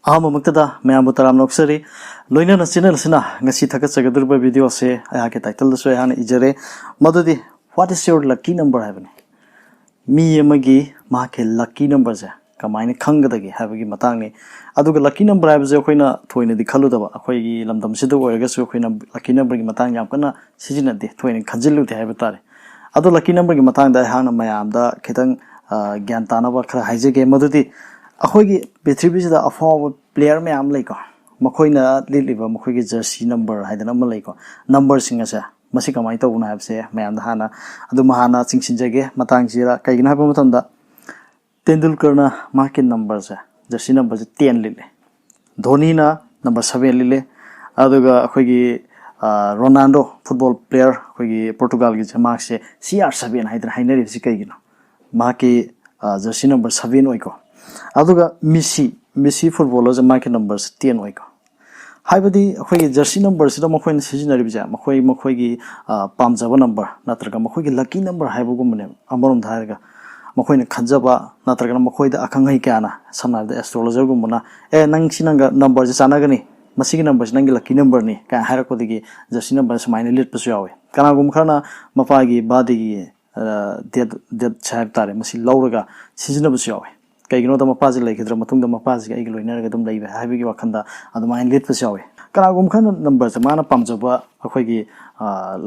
अहमक्तदा मैं तराम Nausari लोनना channel ngasi thakachagdurba video se aya ke title so han ijare madudi what is your lucky number habani mi amagi ma ke lucky number ja kamaina khangdagi habagi matang ni aduga lucky number habje khoina thoina di khaludaba akhoi gi lamdam sidu oiraga su khoina lucky number gi matang yam kana sijina de thoina khanjilu de habi tare adu lucky number gi matang da hang na mayam da khitang gyan tanaba khara haijege madudi अखोगी पृथ्वी से अफाव player में आम लेको मखोइना लिलिबा मखोगी Jersey number हाइदना म लेको number सिंग से मसी कमाई तौना हाबसे मयाम हाना अदु महाना चिंगसिनजगे मतंग जिरा कइगिना हाबा मतंदा तेंदुलकर ना market number से जर्सी नंबर से 10 लिले धोनी ना नंबर 7 लिले अदुगा अखोगी रोनाल्डो फुटबॉल प्लेयर अखोगी पोर्तुगल की मार्क से CR7 हाइदना हाइनरि से कइगिना माकी जर्सी नंबर 7 ओइको अदुगा मिसी फुटबॉलर जे मार्केट नंबर 10 ओइको हाइबदी अखोई जर्सी नंबर सिदा मखोइन सिजनरी बिजा मखोई पामजबा नंबर नत्रगा मखोई लकी नंबर हाइबगुमने अमरोम धारगा मखोइन खंजबा नत्रगा मखोई दा अखंगै क्याना समनाद एस्ट्रोलॉजर गुमना ए नंग सिनंगा नंबर जे चानागनी मसिगी नंबर से नंगी लकी नंबर नि का हारकोदिगी जर्सी नंबर समाइने लिटपसु यावे कनागुम खरना मपागी बादिगी डेट छाब तारे मसि लौरगा सिजनबसु यावे कईगिनो द मपाजी लेखिद्र मतुंग द मपाजी आइग लोइनरग दम लेबे हाबिगी वखंदा अदमाइन लिटपस यावे कनागुम खन नंबर से माना पामजबा अखोइगी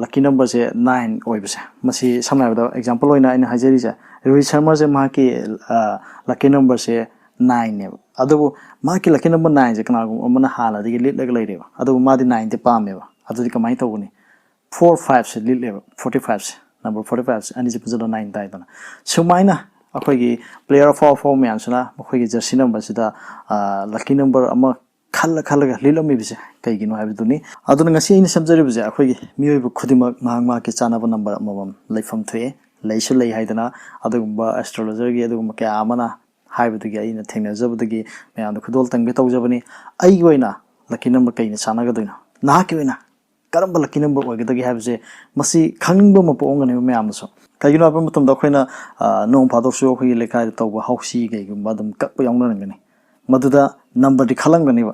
लकी नंबर से 9 ओइबसे मसी समनाबदा एग्जांपल होइना इन हाजरी से रोहित शर्मा से माकी लकी नंबर से 9 ने अदबो माकी लकी नंबर 9 से कनागुम अमना हाला दिगे लिटलग लेरेबा अदबो मादी 9 ते पामेबा अदुदि कमाइ तौगुनी 4 5 से लिटलेबा 45 से नंबर 45 से अनि से पुजलो 9 ताइदना सुमाइना अखोगी प्लेयर ऑफ मैंसना मखोगी जर्सी नंबर सिदा लकी नंबर अमा खल्लगा लिलमी बिसे कईगिनो हाबिदुनी अदुन ngasi इन समजरि बिजे अखोगी मियोइबु खुदिमक मांगमा के चानाबा नंबर अमबम लेफम थ्वे लेसु ले हाइदना अदुगुम्बा एस्ट्रोलॉजर गी अदुगुम्बा के आमना हाइबदुगी आइना थेंगनजबदुगी मयाम खुदोल तंगे तौजबनी आइगी ओइना लकी नंबर कईना चानागदुना नाकी ओइना करम लकी नंबर ओइगदगी हाबिजे मसी खंगबो मपोंगने मयामसो कईगिनो अब मतम दखोइना नों फादोसु अखोगी लेखाय तौबा हाउसी गैगुम्बा दम कक्प यावननगनी मदुदा नंबर दि खलंगनीबा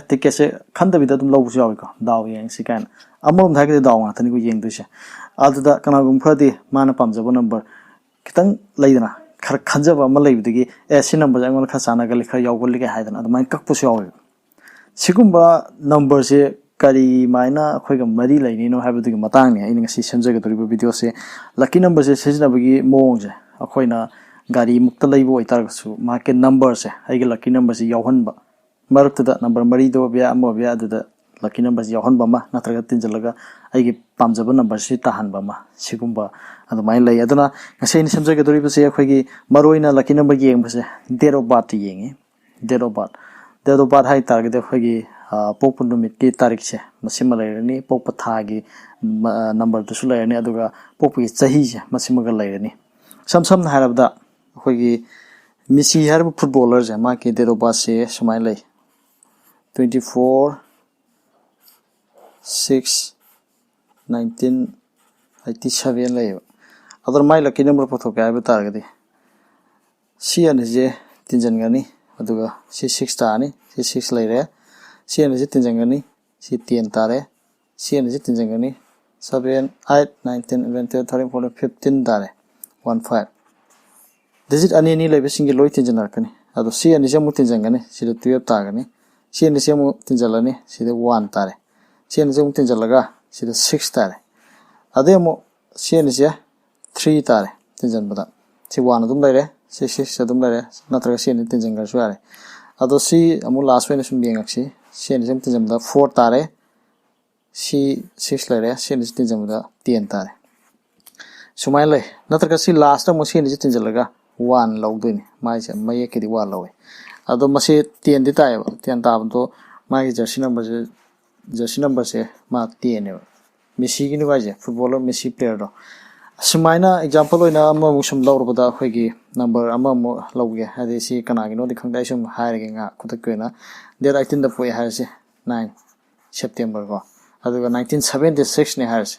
टिकेट से खंदबिदा दम लौबसु याविको दाव येंग सिकान अमम धागे दाव ngathani को येंगदुसे अदुदा कनागुम फदि माना पामजबो नंबर खितंग लैदना खर खंजबा म लैबदगी सि नंबर जांगोन खा चानागा लेखा यावगलिगे हाइदना अदमाइन कक्पसु यावि सिगुम्बा नंबर से करी माइना अखोइगा मरी लैनिनो हाबदुगी मतांगने आइना ngasi semjagदरिबो वीडियो से लकी नंबर से सिजनबगी मोंग जे अखोइना गाड़ी मुक्ता लैबो ओइतारगसु माके नंबर से आइगे लकी नंबर से यावहनबा मरक्तदा नंबर मरी दो बिया अमो बिया अदुदा लकी नंबर से यावहनबा मा नत्रगा तिनजलगा आइगे पामजबा नंबर से ताहनबा मा सिगुम्बा अदुमाइ लै अदुना ngasi इन semjagदरिबो से अखोइगी मरोइना लकी नंबर येंगबसे डेट ऑफ बर्थ येंगे डेट ऑफ बर्थ हाइ तारगदे अखोइगी पोप नुमित की तारीख से मसिमा लेरनी पोप थागी नंबर दुसु लेरनी अदुगा पोप की चही से मसिमगा लेरनी सम हारबदा अखोगी मिसी हरब फुटबॉलर जे मा के डेट ऑफ बर्थ से सुमाइ लै 24/6/1987 लै अदर माइ लकी नंबर पथोके आइबा तारगदे सी अने जे तिनजनगानी अदुगा सी 6 तानी सी 6 लेरे सी एन जी तिनजंगनी सी 10 तारे सी एन जी तिनजंगनी 7 8 9 10 11 12 13 14 15 तारे 15 डिजिट अनि नि लेबे सिंगे लोइ तिनजनरकनी अदो सी एन जी मु तिनजंगनी सी 12 तागनी सी एन जी मु तिनजलनी सी 1 तारे सी एन जी मु तिनजलगा सी 6 तारे अदे मु सी एन जी 3 तारे तिनजनबदा सी 1 अदुम लेरे सी 6 अदुम लेरे नत्रगा सी एन तिनजंगर सुआरे अदो सी अमु लास्ट वेन सुम बेंगक्सी सी एन जम तिनजमदा 4 तारे सी 6 लेरे सी एन तिनजमदा 10 तारे सुमाइ लै नत्रका सी लास्ट मु सी एन तिनजलगा 1 लौदोइनि माइ से मये केदि 1 लौवे अदो मसे 10 दि ताय 10 ताबदो माइ जर्सी नंबर से मा 10 ने मेसी गिनि वाजे फुटबॉलर मेसी प्लेयर दो सुमाइना एग्जांपल होइना अमा मुसम लौरबदा अखोइगी नंबर अमा मु लौगे हादि सी कनागिनो दि खंगदाइ सुम हायरगे nga खुतकेना डेट 18 द पोय हायसे 9 सेप्टेम्बर को अदुगा 1976 ने हायसे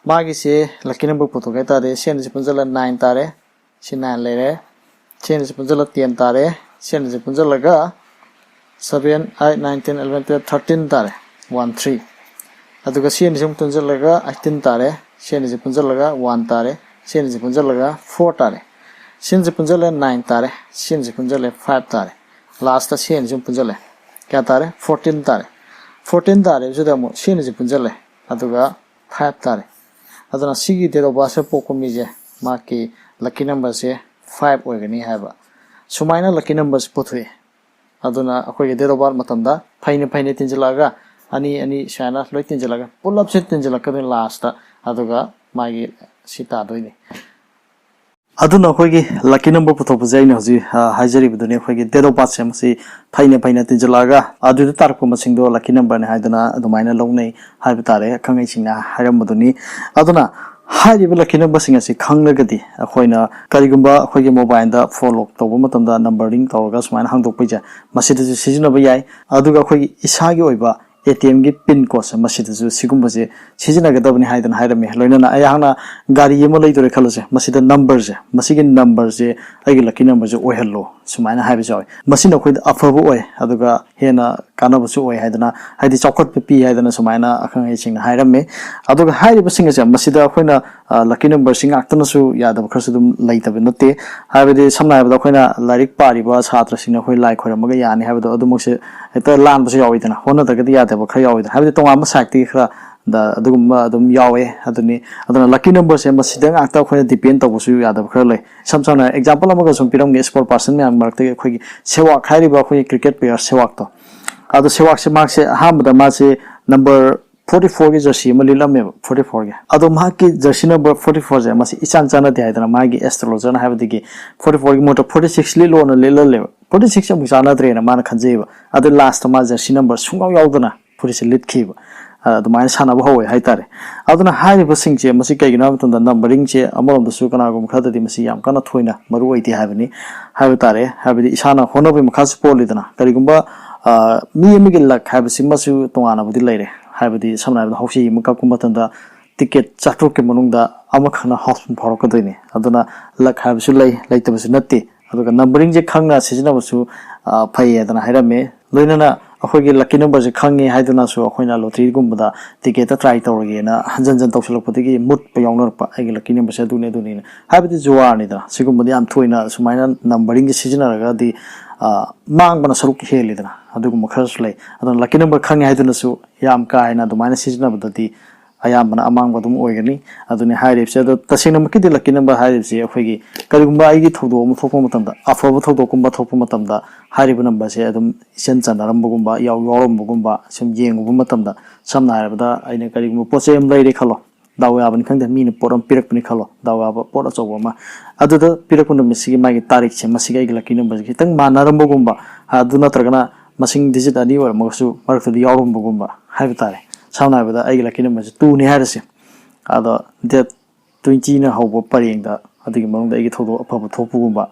मागी से लकी नंबर पोथोगे तारे सेन से पंजला 9 तारे से 9 लेरे सेन से पंजला 10 तारे सेन से पंजलागा 7 8 9 10 11 12 13 tare 1 3 aduga sen jum punjalaga 18 tare sen ji punjalaga 1 tare sen ji punjalaga 4 tare sen ji punjale 9 tare sen ji punjale 5 tare last sen jum punjale kya tare 14 tare 14 tare juda mo sen ji punjale aduga 5 tare aduna sigi de ro basa pokomi je ma ki lucky number se 5 oigani haba sumaina lucky numbers pothwe aduna akoi de ro bar matamda faine tinjalaga ani shana loi tinjalaga pull up se tinjalaka den last aduga magi sita doini aduna akoi lucky number pothopu jaina hoji haijari budune akoi de ro bat sem si faine tinjalaga adu tarko masing do lucky number ne haidana adumaina longnei haiba tare khangai singna hairam buduni aduna हाइरिबा lucky number सिंग असि खंगलगदि अखोइना करिगुंबा अखोइगे mobile दा follow तौबा मतमदा numbering तौरगा सुमाइन हांगदोकपैजा मसिदजु सिजनबा याय अदुगा अखोइगे इसागी ओइबा ATM gi pin code se masidasu sigumbaje sizinagadaबनि हाइदन हाइरमे लोइना आयाहना गाड़ी यम लैदोरे खलसे मसिदा number जे मसिगे number जे आइगे lucky number जे ओहेल्लो सुमाइना highway जाय मसिना खोइद अफबो ओय अदुगा हेना कानबसु ओय हाइदना हाइदि चौकट पी हाइदना सुमाइना अखंगै सिंग हाइरमे अदुगा हाइरिबा सिंग जे मसिदा खोइना लकी नंबर सिंग आक्तनसु यादब खरसु दुम लैतबे नते हाइबदि समना हाइबदा खोइना लाइरिक पारिबा छात्र सिंग खोइ लाइ खोरमगा यानि हाइबदा अदुमक्से हेता लानबसु याविदना होना तगदि यादब खर याविदना हाइबदि तोंगाम साइक्ति खरा दा अदुगुम अदुम यावे अदुना लकी नंबर से मसिदंग आक्ता खोइ डिपेंड तबसु यादब खर लै समसना एग्जांपल अमगा सम पिरमगे स्पोर्ट पर्सन म्याम मरक्ते खोइ सेवाक हाइरिबा खोइ क्रिकेट प्लेयर सेवाक तो आदो सेवाक से मार्क से हामदा मासे नंबर 44 के जर्सी मलिलमे 44 के अदो माकी जर्सी नंबर 44 जे मासी इचान चाना दे हाइदना मागी एस्ट्रोलॉजर हाइबदिगे 44 के मोटो 46 ले लोन ले 46 से मुसाना द्रेना मान खंजेबा अदो लास्ट मा जर्सी नंबर सुंगाव यावदना 46 लिटखिबा अदुमाय सानाबो होय हाइतारे अदुना हाइबो सिंगजे मसी कैगिना मतंदा नंबरिंग जे अमरम दसु कनागुम खददि मसी याम कना थोइना मरु ओइति हाइबनि हाइबतारे हाइबदि इसाना होनबे मखास पोलिदना करिगुम्बा मी अमिगे लक हाइबसि मसु तोंगानाबुदि लैरे हाइबदि समनाबदा हौसि मकाकुमतंदा टिकेट चाट्रोक के मनुंगदा अमखना हाउस फरकदोइने अदुना लक हाइबसु लैतबसु नत्ते अदुगा नंबरिंग जे खंगना सिजनबसु फै अदना हाइरमे लोइनना अखोइगे लकी नंबर जे खंगे हाइदना सु अखोइना लॉटरी गुमबदा टिकेट ट्राई तौरगेना हंजन तौसलपदगी मुत पयावनरपा आइगे लकी नंबर से दुने हाइबदि जुवारनिदा सिगुमबदि आम थोइना सुमाइना नंबरिंग जे सिजनरगादि मांगबना सरुक हेलिदना अदुगुम खरस लै अदन लकी नंबर खंगे हाइदनसु याम कायना दुमाइना सिजनबदि अयामना अमांगबदुम ओइगनी अदुने हाइरिबसे अद तसेनमकिदि लकी नंबर हाइरिबसे अखोइगी करिगुम्बा आइगी थौदो म थोपो मतमदा अफबो थौदो कुम्बा थोपो मतमदा हाइरिबा नंबर से अदुम इसन चनरमबगुम्बा यावरमबगुम्बा सम येंगुबा मतमदा समना हाइरबदा आइने करिगुम्बा पोचे एम लैरे खलो दावयाबनि खंदे मीने पोरम पिरकपनि खलो दावयाबा पोर अचौबमा अदुदा पिरकपुन मिसिगी मागी तारिख से मसिगी आइगी लकी नंबर से खितंग मानरमबगुम्बा अदु नत्रगना मसिंग डिजिट अनि वर मगसु मरकदि यावरमबगुम्बा हाइबा तारे सामना हाइबदा आइगी लकी नंबर से 2 ने हाइरसे अदो डेट 20 ना हौबो परेंगदा अदिगी मरुंगदा आइगी थौदो अफबो थोपुगुम्बा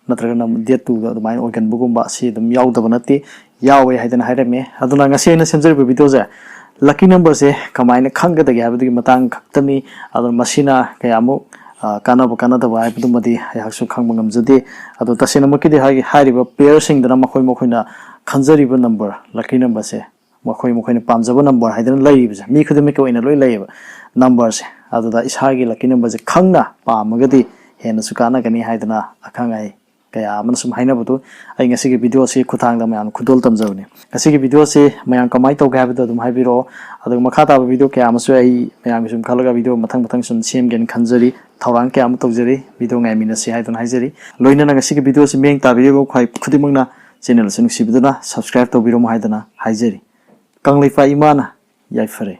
नत्रगना डेट 2 दा दुमाइन ओइगनबगुम्बा सि दम यावदब नते यावे हाइदना हाइरमे अदुना ngasiena semjariba video je lucky number se kamaina khanggadagi habadigi matang khaktani adu masina kayamu kanaba haibadumadi ayaksu khangba ngamjade adu tasena makidi hairiba pair singdana makhoi mokhoina khanjariba number lucky number se makhoi pamjaba number haidana laibja mi khudimi ko ina loi laiba number se adu da ishagi lucky number se khangna pamagadi hena sukana gani haidana akhangai kaya aman sum haina butu ai ngasi ge video se khuthang da mayan khudol tamjawni ngasi ge video se mayan kamai to ga bido dum haibiro adu makha ta video kaya amasu ai mayan sum khalaga video mathang sum sem gen khanjari thawrang kaya am tawjari video ngai mina se haidon haijari loina na ngasi ge video se meng ta video khai khudimangna channel se nuksi biduna subscribe to biro haidana haijari kanglai fa imana yai fare